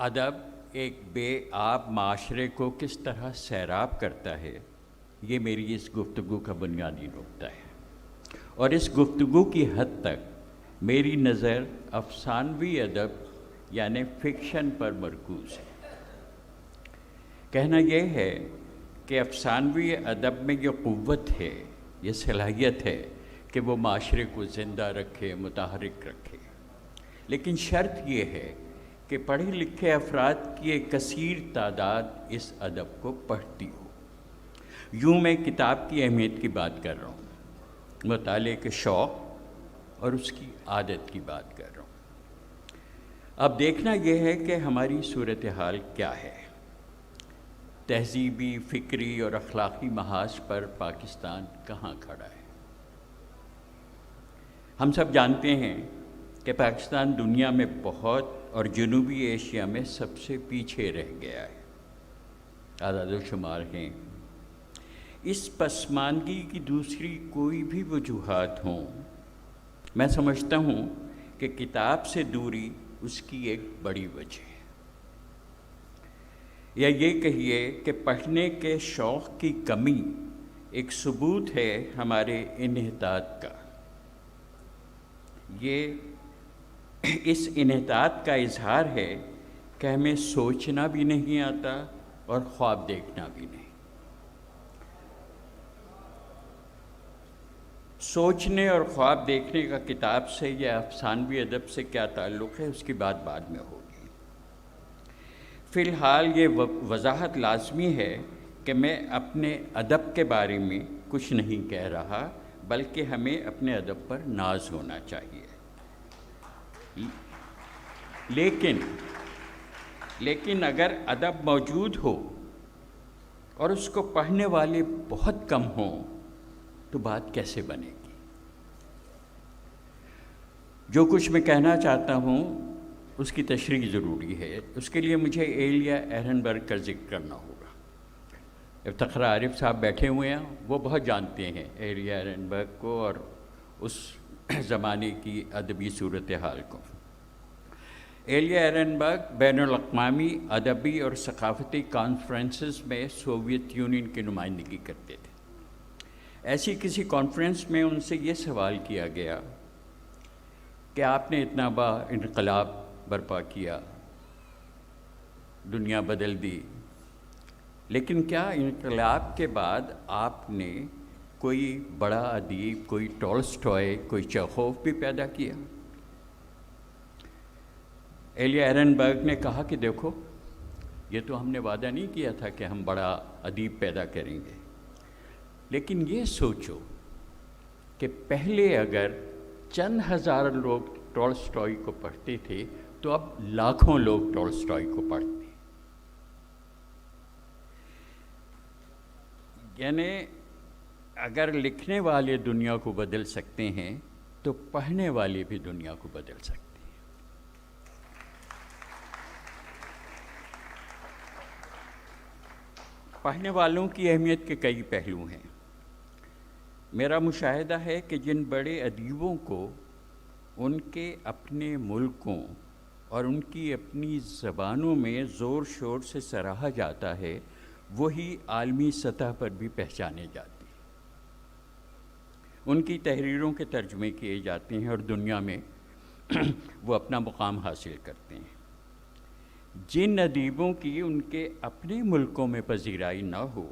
ادب ایک بے آب معاشرے کو کس طرح سیراب کرتا ہے، یہ میری اس گفتگو کا بنیادی نقطہ ہے، اور اس گفتگو کی حد تک میری نظر افسانوی ادب یعنی فکشن پر مرکوز ہے۔ کہنا یہ ہے کہ افسانوی ادب میں یہ قوت ہے، یہ صلاحیت ہے کہ وہ معاشرے کو زندہ رکھے، متحرک رکھے، لیکن شرط یہ ہے کہ پڑھے لکھے افراد کی ایک کثیر تعداد اس ادب کو پڑھتی ہو۔ یوں میں کتاب کی اہمیت کی بات کر رہا ہوں، مطالعے کے شوق اور اس کی عادت کی بات کر رہا ہوں۔ اب دیکھنا یہ ہے کہ ہماری صورتحال کیا ہے۔ تہذیبی، فکری اور اخلاقی محاذ پر پاکستان کہاں کھڑا ہے؟ ہم سب جانتے ہیں کہ پاکستان دنیا میں بہت اور جنوبی ایشیا میں سب سے پیچھے رہ گیا ہے، اعداد و شمار ہیں۔ اس پسماندگی کی دوسری کوئی بھی وجوہات ہوں، میں سمجھتا ہوں کہ کتاب سے دوری اس کی ایک بڑی وجہ ہے، یا یہ کہیے کہ پڑھنے کے شوق کی کمی ایک ثبوت ہے ہمارے انحطاط کا۔ یہ اس انحطاط کا اظہار ہے کہ ہمیں سوچنا بھی نہیں آتا اور خواب دیکھنا بھی نہیں۔ سوچنے اور خواب دیکھنے کا کتاب سے یا افسانوی ادب سے کیا تعلق ہے، اس کی بات بعد میں ہوگی۔ فی الحال یہ وضاحت لازمی ہے کہ میں اپنے ادب کے بارے میں کچھ نہیں کہہ رہا، بلکہ ہمیں اپنے ادب پر ناز ہونا چاہیے۔ لیکن اگر ادب موجود ہو اور اس کو پڑھنے والے بہت کم ہوں تو بات کیسے بنے گی؟ جو کچھ میں کہنا چاہتا ہوں اس کی تشریح ضروری ہے۔ اس کے لیے مجھے ایلیا ایرنبرگ کا ذکر کرنا ہوگا۔ افتخار عارف صاحب بیٹھے ہوئے ہیں، وہ بہت جانتے ہیں ایلیا ایرنبرگ کو اور اس زمانے کی ادبی صورتحال کو۔ ایلیا ایرنبرگ بین الاقوامی ادبی اور ثقافتی کانفرنسز میں سوویت یونین کی نمائندگی کرتے تھے۔ ایسی کسی کانفرنس میں ان سے یہ سوال کیا گیا کہ آپ نے اتنا بڑا انقلاب برپا کیا، دنیا بدل دی، لیکن کیا انقلاب کے بعد آپ نے کوئی بڑا ادیب، کوئی ٹولسٹائے، کوئی چیخوف بھی پیدا کیا؟ ایلیا ایرنبرگ نے کہا کہ دیکھو، یہ تو ہم نے وعدہ نہیں کیا تھا کہ ہم بڑا ادیب پیدا کریں گے، لیکن یہ سوچو کہ پہلے اگر چند ہزار لوگ ٹولسٹائے کو پڑھتے تھے تو اب لاکھوں لوگ ٹولسٹائے کو پڑھتے ہیں۔ یعنی اگر لکھنے والے دنیا کو بدل سکتے ہیں تو پڑھنے والے بھی دنیا کو بدل سکتے ہیں۔ پڑھنے والوں کی اہمیت کے کئی پہلو ہیں۔ میرا مشاہدہ ہے کہ جن بڑے ادیبوں کو ان کے اپنے ملکوں اور ان کی اپنی زبانوں میں زور شور سے سراہا جاتا ہے، وہی عالمی سطح پر بھی پہچانے جاتے ہیں۔ ان کی تحریروں کے ترجمے کیے جاتے ہیں اور دنیا میں وہ اپنا مقام حاصل کرتے ہیں۔ جن ادیبوں کی ان کے اپنے ملکوں میں پذیرائی نہ ہو،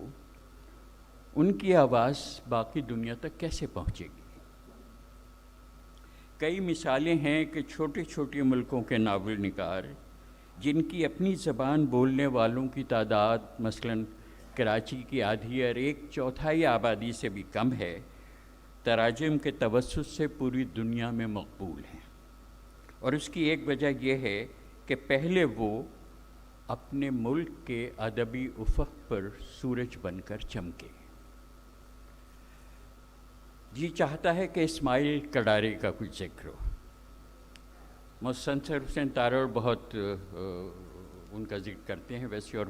ان کی آواز باقی دنیا تک کیسے پہنچے گی؟ کئی مثالیں ہیں کہ چھوٹے چھوٹے ملکوں کے ناول نگار جن کی اپنی زبان بولنے والوں کی تعداد مثلاً کراچی کی آدھی اور 1/4 آبادی سے بھی کم ہے، تراجم کے توسط سے پوری دنیا میں مقبول ہیں۔ اور اس کی ایک وجہ یہ ہے کہ پہلے وہ اپنے ملک کے ادبی افق پر سورج بن کر چمکے۔ جی چاہتا ہے کہ اسماعیل کڈارے کا کچھ ذکر ہو۔ محسن حسین تارڑ بہت ان کا ذکر کرتے ہیں ویسے، اور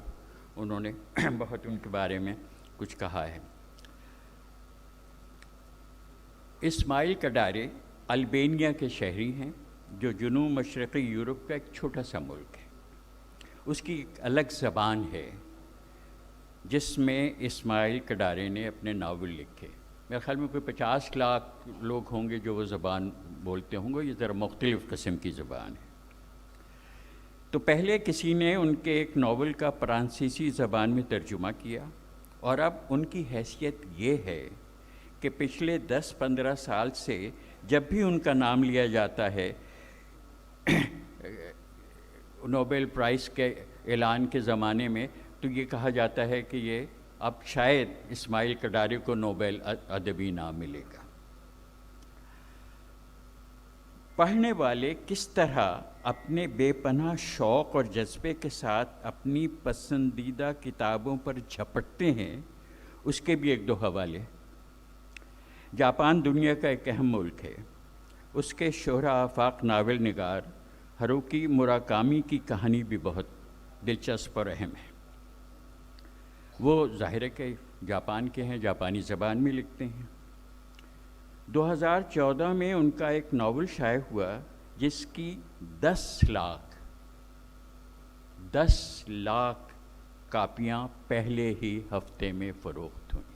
انہوں نے بہت ان کے بارے میں کچھ کہا ہے۔ اسماعیل کڈارے البینیا کے شہری ہیں جو جنوب مشرقی یورپ کا ایک چھوٹا سا ملک ہے۔ اس کی ایک الگ زبان ہے جس میں اسماعیل کڈارے نے اپنے ناول لکھے. میرے خیال میں کوئی 50 لاکھ لوگ ہوں گے جو وہ زبان بولتے ہوں گے. یہ ذرا مختلف قسم کی زبان ہے. تو پہلے کسی نے ان کے ایک ناول کا فرانسیسی زبان میں ترجمہ کیا، اور اب ان کی حیثیت یہ ہے کہ پچھلے 10-15 سال سے جب بھی ان کا نام لیا جاتا ہے نوبل پرائز کے اعلان کے زمانے میں، تو یہ کہا جاتا ہے کہ یہ اب شاید اسماعیل کڈارے کو نوبل ادبی انعام ملے گا. پڑھنے والے کس طرح اپنے بے پناہ شوق اور جذبے کے ساتھ اپنی پسندیدہ کتابوں پر جھپٹتے ہیں، اس کے بھی ایک دو حوالے. جاپان دنیا کا ایک اہم ملک ہے. اس کے شہرہ آفاق ناول نگار ہاروکی موراکامی کی کہانی بھی بہت دلچسپ اور اہم ہے. وہ ظاہر ہے کہ جاپان کے ہیں، جاپانی زبان میں لکھتے ہیں. 2014 میں ان کا ایک ناول شائع ہوا جس کی 10 لاکھ کاپیاں پہلے ہی ہفتے میں فروخت ہوئیں.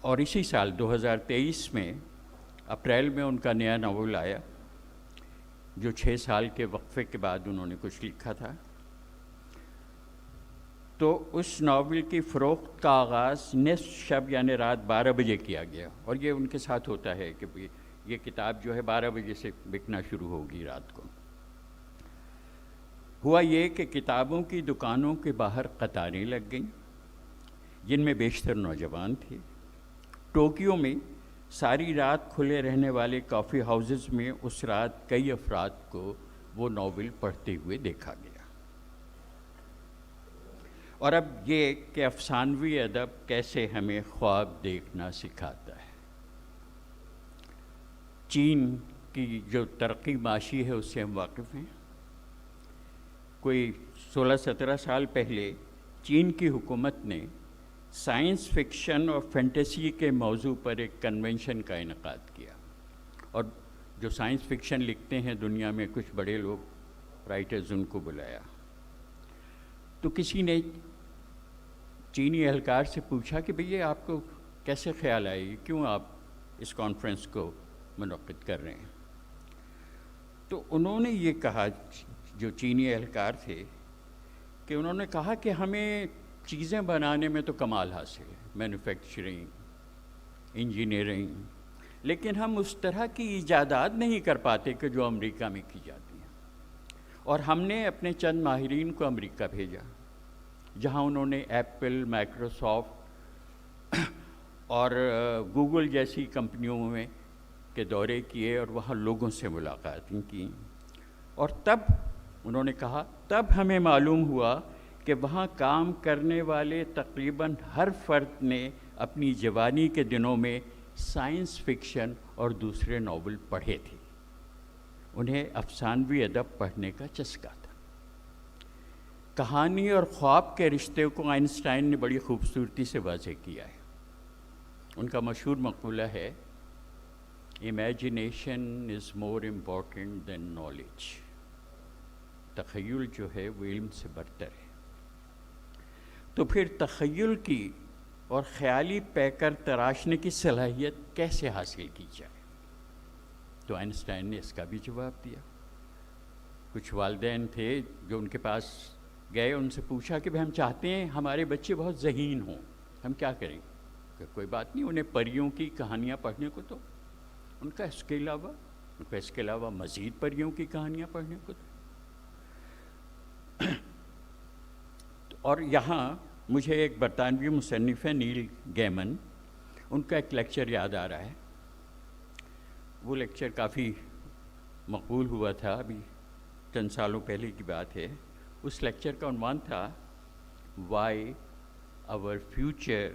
اور اسی سال 2023 میں اپریل میں ان کا نیا ناول آیا جو 6 سال کے وقفے کے بعد انہوں نے کچھ لکھا تھا. تو اس ناول کی فروخت کا آغاز نصف شب یعنی رات 12 بجے کیا گیا، اور یہ ان کے ساتھ ہوتا ہے کہ یہ کتاب جو ہے 12 بجے سے بکنا شروع ہوگی رات کو. ہوا یہ کہ کتابوں کی دکانوں کے باہر قطاریں لگ گئیں جن میں بیشتر نوجوان تھے. ٹوکیو میں ساری رات کھلے رہنے والے کافی ہاؤسز میں اس رات کئی افراد کو وہ ناول پڑھتے ہوئے دیکھا گیا. اور اب یہ کہ افسانوی ادب کیسے ہمیں خواب دیکھنا سکھاتا ہے. چین کی جو ترقی معاشی ہے اس سے ہم واقف ہیں. کوئی 16-17 سال پہلے چین کی حکومت نے سائنس فکشن اور فینٹیسی کے موضوع پر ایک کنونشن کا انعقاد کیا، اور جو سائنس فکشن لکھتے ہیں دنیا میں کچھ بڑے لوگ رائٹرز ان کو بلایا. تو کسی نے چینی اہلکار سے پوچھا کہ بھئی آپ کو کیسے خیال آئے، کیوں آپ اس کانفرنس کو منعقد کر رہے ہیں؟ تو انہوں نے یہ کہا، جو چینی اہلکار تھے، کہ انہوں نے کہا کہ ہمیں چیزیں بنانے میں تو کمال حاصل ہے، مینوفیکچرنگ، انجینئرنگ، لیکن ہم اس طرح کی ایجادات نہیں کر پاتے کہ جو امریکہ میں کی جاتی ہیں. اور ہم نے اپنے چند ماہرین کو امریکہ بھیجا جہاں انہوں نے ایپل، مائکروسافٹ اور گوگل جیسی کمپنیوں میں کے دورے کیے اور وہاں لوگوں سے ملاقاتیں کیں. اور تب انہوں نے کہا تب ہمیں معلوم ہوا کہ وہاں کام کرنے والے تقریباً ہر فرد نے اپنی جوانی کے دنوں میں سائنس فکشن اور دوسرے ناول پڑھے تھے. انہیں افسانوی ادب پڑھنے کا چسکا تھا. کہانی اور خواب کے رشتے کو آئنسٹائن نے بڑی خوبصورتی سے واضح کیا ہے. ان کا مشہور مقولہ ہے امیجنیشن از مور امپورٹنٹ دین نالج. تخیل جو ہے وہ علم سے برتر ہے. تو پھر تخیل کی اور خیالی پیکر تراشنے کی صلاحیت کیسے حاصل کی جائے؟ تو آئنسٹائن نے اس کا بھی جواب دیا. کچھ والدین تھے جو ان کے پاس گئے، ان سے پوچھا کہ ہم چاہتے ہیں ہمارے بچے بہت ذہین ہوں، ہم کیا کریں؟ کہ کوئی بات نہیں، انہیں پریوں کی کہانیاں پڑھنے کو تو ان کا اس کے علاوہ مزید پریوں کی کہانیاں پڑھنے کو تو. اور یہاں مجھے ایک برطانوی مصنف ہے نیل گیمن، ان کا ایک لیکچر یاد آ رہا ہے. وہ لیکچر کافی مقبول ہوا تھا، ابھی چند سالوں پہلے کی بات ہے. اس لیکچر کا عنوان تھا why our future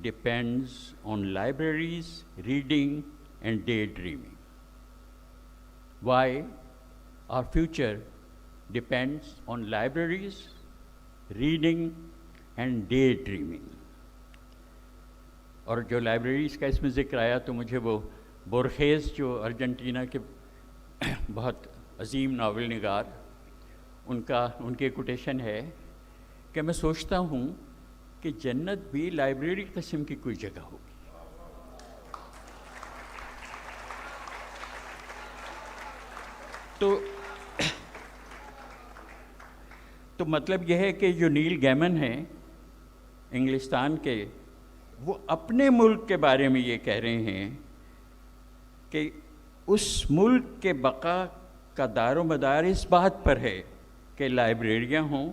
depends on libraries, reading and daydreaming. Why our future depends on libraries, reading and daydreaming. اور جو لائبریریز کا اس میں ذکر آیا تو مجھے وہ بورخیز جو ارجنٹینا کے بہت عظیم ناول نگار ان کی کوٹیشن ہے کہ میں سوچتا ہوں کہ جنت بھی لائبریری قسم کی کوئی جگہ ہوگی. تو مطلب یہ ہے کہ جو نیل گیمن ہیں انگلستان کے، وہ اپنے ملک کے بارے میں یہ کہہ رہے ہیں کہ اس ملک کے بقا کا دار و مدار اس بات پر ہے کہ لائبریریاں ہوں،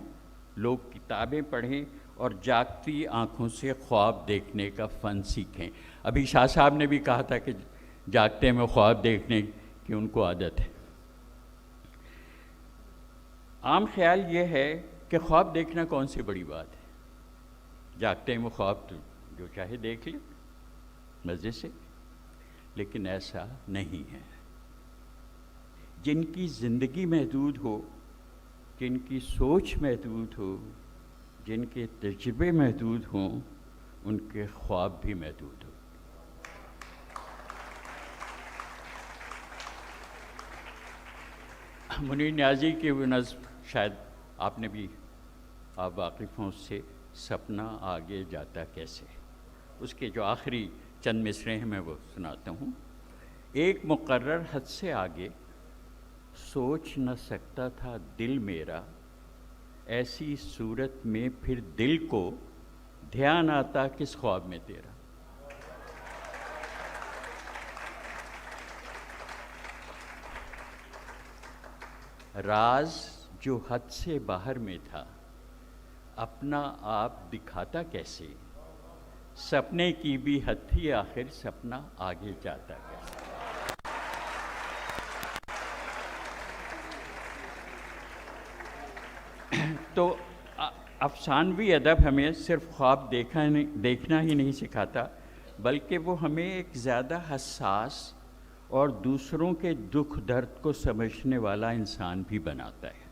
لوگ کتابیں پڑھیں اور جاگتی آنکھوں سے خواب دیکھنے کا فن سیکھیں. ابھی شاہ صاحب نے بھی کہا تھا کہ جاگتے میں خواب دیکھنے کی ان کو عادت ہے. عام خیال یہ ہے کہ خواب دیکھنا کون سی بڑی بات ہے، جاگتے میں خواب تو جو چاہے دیکھ لے مزے سے، لیکن ایسا نہیں ہے. جن کی زندگی محدود ہو، جن کی سوچ محدود ہو، جن کے تجربے محدود ہوں، ان کے خواب بھی محدود ہو. منیر نیازی کی وہ نظم شاید آپ نے بھی آپ واقف ہوں اس سے، سپنا آگے جاتا کیسے، اس کے جو آخری چند مصرے ہیں میں وہ سناتا ہوں. ایک مقرر حد سے آگے سوچ نہ سکتا تھا دل میرا، ایسی صورت میں پھر دل کو دھیان آتا کس خواب میں تیرا. راز جو حد سے باہر میں تھا اپنا آپ دکھاتا کیسے، سپنے کی بھی حد تھی آخر سپنا آگے جاتا کیسے. تو افسانوی ادب ہمیں صرف خواب دیکھنا ہی نہیں سکھاتا، بلکہ وہ ہمیں ایک زیادہ حساس اور دوسروں کے دکھ درد کو سمجھنے والا انسان بھی بناتا ہے.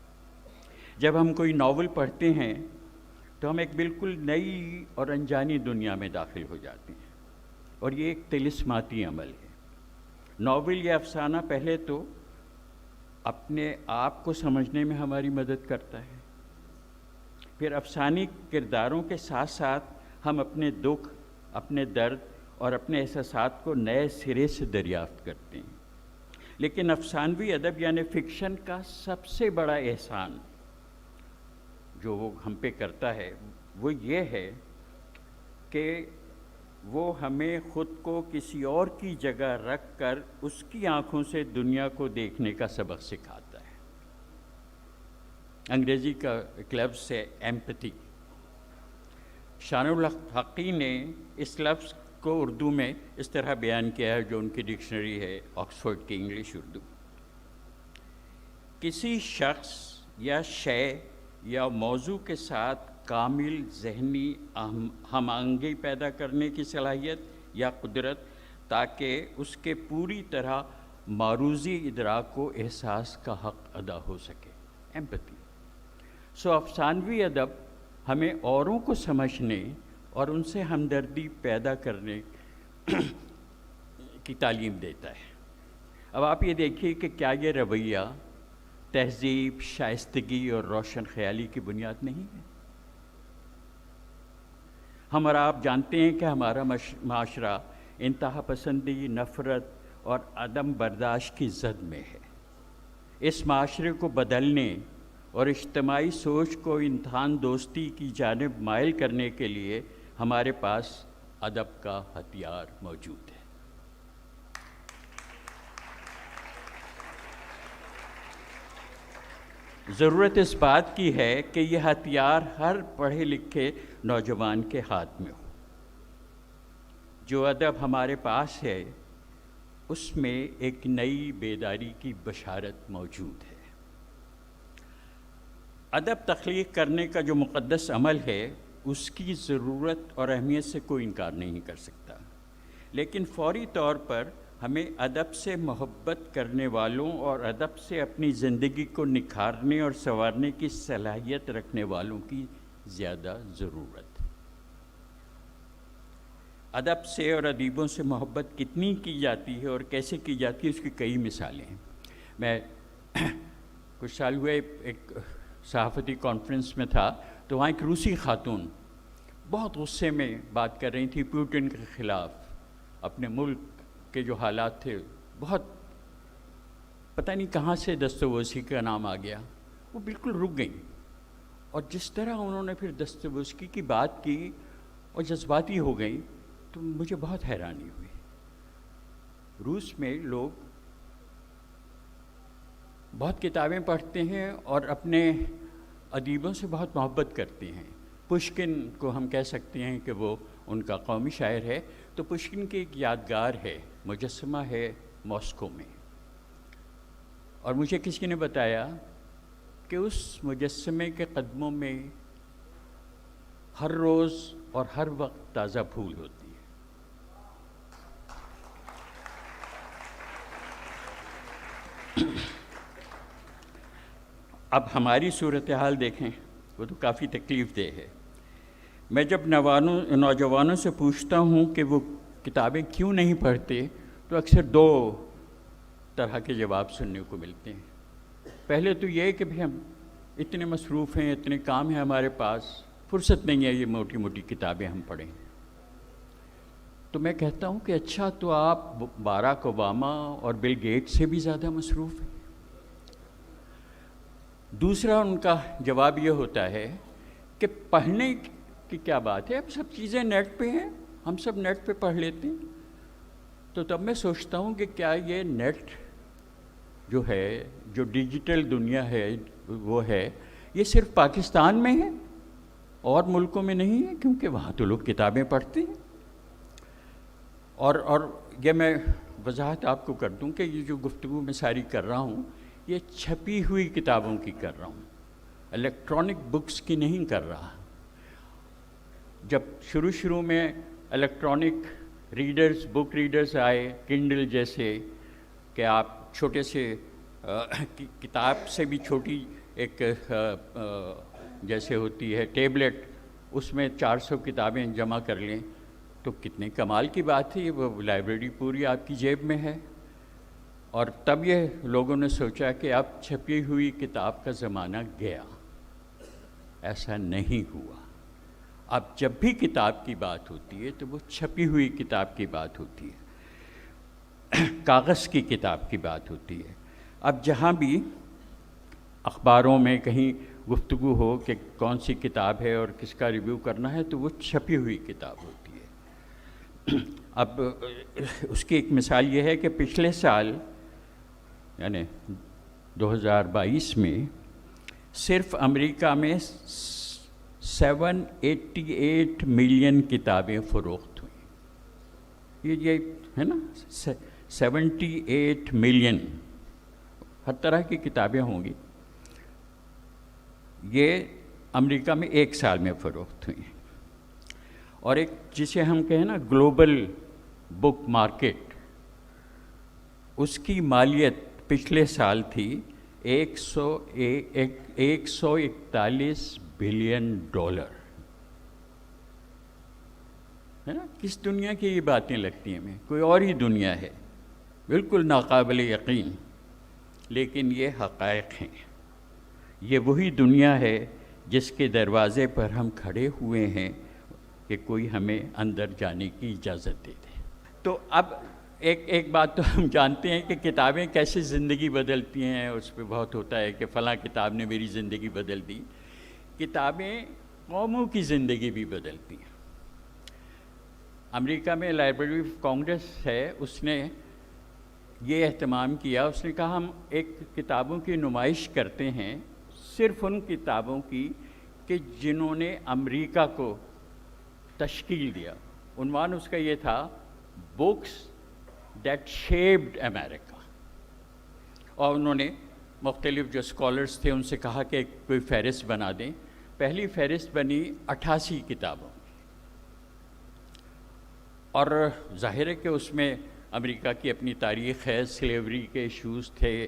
جب ہم کوئی ناول پڑھتے ہیں تو ہم ایک بالکل نئی اور انجانی دنیا میں داخل ہو جاتے ہیں، اور یہ ایک طلسماتی عمل ہے. ناول یا افسانہ پہلے تو اپنے آپ کو سمجھنے میں ہماری مدد کرتا ہے، پھر افسانی کرداروں کے ساتھ ساتھ ہم اپنے دکھ، اپنے درد اور اپنے احساسات کو نئے سرے سے دریافت کرتے ہیں. لیکن افسانوی ادب یعنی فکشن کا سب سے بڑا احسان جو وہ ہم پہ کرتا ہے وہ یہ ہے کہ وہ ہمیں خود کو کسی اور کی جگہ رکھ کر اس کی آنکھوں سے دنیا کو دیکھنے کا سبق سکھاتا ہے. انگریزی کا ایک لفظ ہے ایمپتھی. شان الحقی نے اس لفظ کو اردو میں اس طرح بیان کیا ہے جو ان کی ڈکشنری ہے آکسفورڈ کی انگلش اردو. کسی شخص یا شے یا موضوع کے ساتھ کامل ذہنی ہم آہنگی پیدا کرنے کی صلاحیت یا قدرت، تاکہ اس کے پوری طرح معروضی ادراک و احساس کا حق ادا ہو سکے. ایمپتھی. افسانوی ادب ہمیں اوروں کو سمجھنے اور ان سے ہمدردی پیدا کرنے کی تعلیم دیتا ہے. اب آپ یہ دیکھیے کہ کیا یہ رویہ تہذیب، شائستگی اور روشن خیالی کی بنیاد نہیں ہے؟ ہم اور آپ جانتے ہیں کہ ہمارا معاشرہ انتہا پسندی، نفرت اور عدم برداشت کی زد میں ہے. اس معاشرے کو بدلنے اور اجتماعی سوچ کو انسان دوستی کی جانب مائل کرنے کے لیے ہمارے پاس ادب کا ہتھیار موجود ہے. ضرورت اس بات کی ہے کہ یہ ہتھیار ہر پڑھے لکھے نوجوان کے ہاتھ میں ہو. جو ادب ہمارے پاس ہے اس میں ایک نئی بیداری کی بشارت موجود ہے. ادب تخلیق کرنے کا جو مقدس عمل ہے اس کی ضرورت اور اہمیت سے کوئی انکار نہیں کر سکتا، لیکن فوری طور پر ہمیں ادب سے محبت کرنے والوں اور ادب سے اپنی زندگی کو نکھارنے اور سنوارنے کی صلاحیت رکھنے والوں کی زیادہ ضرورت ہے. ادب سے اور ادیبوں سے محبت کتنی کی جاتی ہے اور کیسے کی جاتی ہے اس کی کئی مثالیں ہیں. میں کچھ سال ہوئے ایک صحافتی کانفرنس میں تھا تو وہاں ایک روسی خاتون بہت غصے میں بات کر رہی تھی پیوٹن کے خلاف. اپنے ملک کے جو حالات تھے، بہت پتہ نہیں کہاں سے دستویوسکی کا نام آ گیا. وہ بالکل رک گئیں، اور جس طرح انہوں نے پھر دستویوسکی کی بات کی اور جذباتی ہو گئیں تو مجھے بہت حیرانی ہوئی. روس میں لوگ بہت کتابیں پڑھتے ہیں اور اپنے ادیبوں سے بہت محبت کرتے ہیں. پشکن کو ہم کہہ سکتے ہیں کہ وہ ان کا قومی شاعر ہے. تو پشکن کی ایک یادگار ہے، مجسمہ ہے ماسکو میں، اور مجھے کسی نے بتایا کہ اس مجسمے کے قدموں میں ہر روز اور ہر وقت تازہ پھول ہوتی ہے. اب ہماری صورتحال دیکھیں، وہ تو کافی تکلیف دہ ہے. میں جب نوجوانوں سے پوچھتا ہوں کہ وہ کتابیں کیوں نہیں پڑھتے تو اکثر دو طرح کے جواب سننے کو ملتے ہیں. پہلے تو یہ کہ ہم اتنے مصروف ہیں، اتنے کام ہیں ہمارے پاس، فرصت نہیں ہے یہ موٹی موٹی کتابیں ہم پڑھیں. تو میں کہتا ہوں کہ اچھا، تو آپ باراک اوباما اور بل گیٹ سے بھی زیادہ مصروف ہیں. دوسرا ان کا جواب یہ ہوتا ہے کہ پڑھنے کی کیا بات ہے، اب سب چیزیں نیٹ پہ ہیں، ہم سب نیٹ پہ پڑھ لیتے ہیں. تو تب میں سوچتا ہوں کہ کیا یہ نیٹ جو ہے، جو ڈیجیٹل دنیا ہے، وہ ہے، یہ صرف پاکستان میں ہے اور ملکوں میں نہیں ہے؟ کیونکہ وہاں تو لوگ کتابیں پڑھتے ہیں. اور یہ میں وضاحت آپ کو کر دوں کہ یہ جو گفتگو میں ساری کر رہا ہوں، یہ چھپی ہوئی کتابوں کی کر رہا ہوں، الیکٹرانک بکس کی نہیں کر رہا. جب شروع میں الیکٹرانک بک ریڈرز آئے، کنڈل جیسے، کہ آپ چھوٹے سے کتاب سے بھی چھوٹی ایک جیسے ہوتی ہے ٹیبلٹ، اس میں 400 کتابیں جمع کر لیں تو کتنے کمال کی بات ہے. وہ لائبریری پوری آپ کی جیب میں ہے. اور تب یہ لوگوں نے سوچا کہ اب چھپی ہوئی کتاب کا زمانہ گیا. ایسا نہیں ہوا. اب جب بھی کتاب کی بات ہوتی ہے تو وہ چھپی ہوئی کتاب کی بات ہوتی ہے، کاغذ کی کتاب کی بات ہوتی ہے. اب جہاں بھی اخباروں میں کہیں گفتگو ہو کہ کون سی کتاب ہے اور کس کا ریویو کرنا ہے تو وہ چھپی ہوئی کتاب ہوتی ہے. اب اس کی ایک مثال یہ ہے کہ پچھلے سال یعنی 2022 میں صرف امریکہ میں 788 ملین کتابیں فروخت ہوئیں. یہ ہے نا، 78 ملین، ہر طرح کی کتابیں ہوں گی. یہ امریکہ میں ایک سال میں فروخت ہوئی. اور ایک جسے ہم کہیں نا گلوبل بک مارکیٹ، اس کی مالیت پچھلے سال تھی 141 بلین ڈالر. ہے نا، کس دنیا کی یہ باتیں لگتی ہیں ہمیں، کوئی اور ہی دنیا ہے، بالکل ناقابل یقین. لیکن یہ حقائق ہیں. یہ وہی دنیا ہے جس کے دروازے پر ہم کھڑے ہوئے ہیں کہ کوئی ہمیں اندر جانے کی اجازت دے دے. تو اب ایک بات تو ہم جانتے ہیں کہ کتابیں کیسے زندگی بدلتی ہیں. اس پہ بہت ہوتا ہے کہ فلاں کتاب نے میری زندگی بدل دی. کتابیں قوموں کی زندگی بھی بدلتی ہیں. امریکہ میں لائبریری آف کانگریس ہے، اس نے یہ اہتمام کیا، اس نے کہا ہم ایک کتابوں کی نمائش کرتے ہیں، صرف ان کتابوں کی کہ جنہوں نے امریکہ کو تشکیل دیا. عنوان اس کا یہ تھا بکس دیٹ شیپڈ امریکہ. اور انہوں نے مختلف جو اسکالرس تھے ان سے کہا کہ کوئی فہرست بنا دیں. پہلی فہرست بنی 88 کتابوں، اور ظاہر ہے کہ اس میں امریکہ کی اپنی تاریخ ہے، سلیوری کے ایشوز تھے،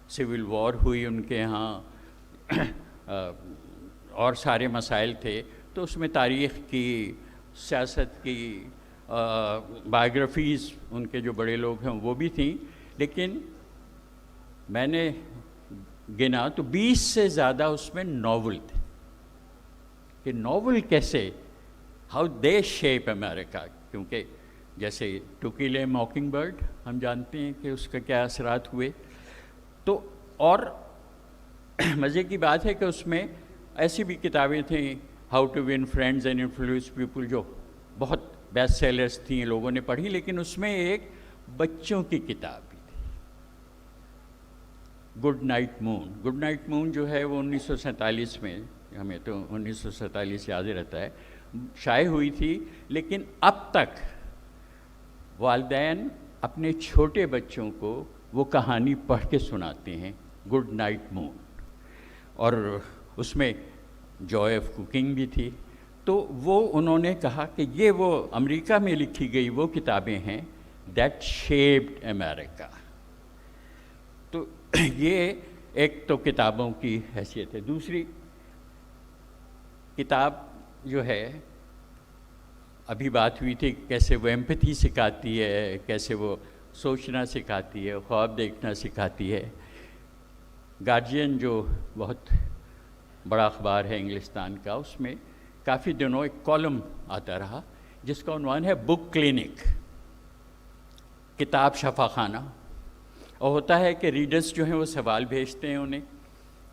سول وار ہوئی ان کے ہاں، اور سارے مسائل تھے. تو اس میں تاریخ کی، سیاست کی، بایوگرافیز ان کے جو بڑے لوگ ہیں وہ بھی تھیں. لیکن میں نے گنا تو 20 سے زیادہ اس میں ناول تھے، کہ ناول کیسے، ہاؤ دے شیپ امریکہ. کیونکہ جیسے to kill a mocking bird ہم جانتے ہیں کہ اس کا کیا اثرات ہوئے. تو اور مزے کی بات ہے کہ اس میں ایسی بھی کتابیں تھیں، how to win friends and influence people, جو بہت بیسٹ سیلرس تھیں، لوگوں نے پڑھی، لیکن اس میں ایک بچوں کی کتاب بھی تھی، گڈ نائٹ مون. گڈ نائٹ مون جو ہے وہ 1947 میں، ہمیں تو 1947 یاد رہتا ہے، شائع ہوئی تھی. لیکن اب تک والدین اپنے چھوٹے بچوں کو وہ کہانی پڑھ کے سناتے ہیں، گڈ نائٹ مون. اور اس میں جوائے آف کوکنگ بھی تھی. تو وہ انہوں نے کہا کہ یہ وہ امریکہ میں لکھی گئی وہ کتابیں ہیں دیٹ شیپڈ امریکہ. تو یہ ایک تو کتابوں کی حیثیت ہے. دوسری کتاب جو ہے، ابھی بات ہوئی تھی کیسے وہ ایمپتھی سکھاتی ہے، کیسے وہ سوچنا سکھاتی ہے، خواب دیکھنا سکھاتی ہے. گارجین جو بہت بڑا اخبار ہے انگلستان کا، اس میں کافی دنوں ایک کالم آتا رہا جس کا عنوان ہے بک کلینک، کتاب شفا خانہ. اور ہوتا ہے کہ ریڈرز جو ہیں وہ سوال بھیجتے ہیں انہیں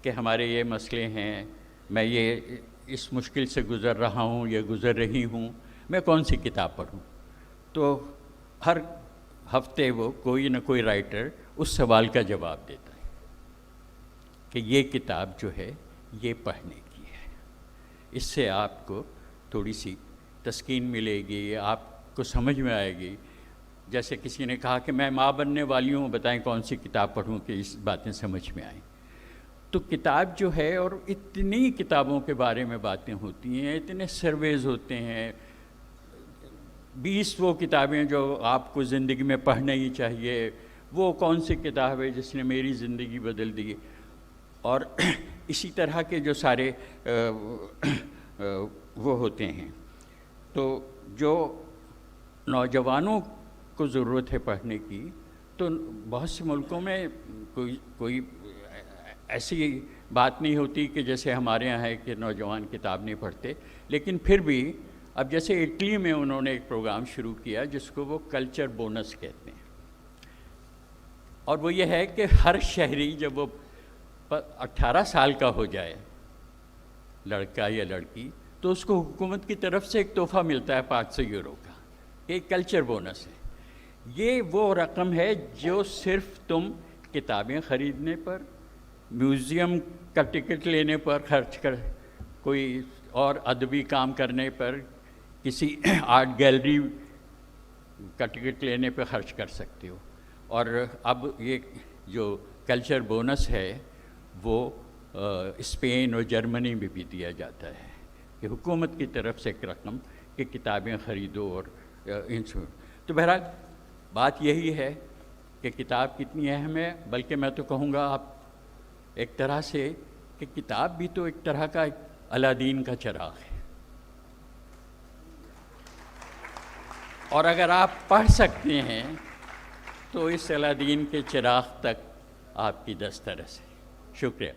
کہ ہمارے یہ مسئلے ہیں، میں یہ اس مشکل سے گزر رہا ہوں یا گزر رہی ہوں، میں کون سی کتاب پڑھوں. تو ہر ہفتے وہ کوئی نہ کوئی رائٹر اس سوال کا جواب دیتا ہے کہ یہ کتاب جو ہے یہ پڑھنے کی ہے، اس سے آپ کو تھوڑی سی تسکین ملے گی، آپ کو سمجھ میں آئے گی. جیسے کسی نے کہا کہ میں ماں بننے والی ہوں، بتائیں کون سی کتاب پڑھوں کہ اس باتیں سمجھ میں آئیں. تو کتاب جو ہے، اور اتنی کتابوں کے بارے میں باتیں ہوتی ہیں، اتنے سرویز ہوتے ہیں، 20 وہ کتابیں جو آپ کو زندگی میں پڑھنا ہی چاہیے، وہ کون سی کتاب ہے جس نے میری زندگی بدل دی. اور اسی طرح کے جو سارے وہ ہوتے ہیں. تو جو نوجوانوں کو ضرورت ہے پڑھنے کی، تو بہت سے ملکوں میں کوئی ایسی بات نہیں ہوتی کہ جیسے ہمارے یہاں ہے کہ نوجوان کتاب نہیں پڑھتے. لیکن پھر بھی اب جیسے اٹلی میں انہوں نے ایک پروگرام شروع کیا جس کو وہ کلچر بونس کہتے ہیں، اور وہ یہ ہے کہ ہر شہری جب وہ 18 سال کا ہو جائے، لڑکا یا لڑکی، تو اس کو حکومت کی طرف سے ایک تحفہ ملتا ہے 500 یورو کا، ایک کلچر بونس ہے. یہ وہ رقم ہے جو صرف تم کتابیں خریدنے پر، میوزیم کا ٹکٹ لینے پر خرچ کر، کوئی اور ادبی کام کرنے پر، کسی آرٹ گیلری کا ٹکٹ لینے پہ خرچ کر سکتے ہو. اور اب یہ جو کلچر بونس ہے وہ اسپین اور جرمنی میں بھی دیا جاتا ہے کہ حکومت کی طرف سے ایک رقم کہ کتابیں خریدو. اور تو بہرحال بات یہی ہے کہ کتاب کتنی اہم ہے. بلکہ میں تو کہوں گا آپ ایک طرح سے کہ کتاب بھی تو ایک طرح کا الادین کا چراغ ہے، اور اگر آپ پڑھ سکتے ہیں تو اس الادین کے چراغ تک آپ کی دسترس ہے. شکریہ.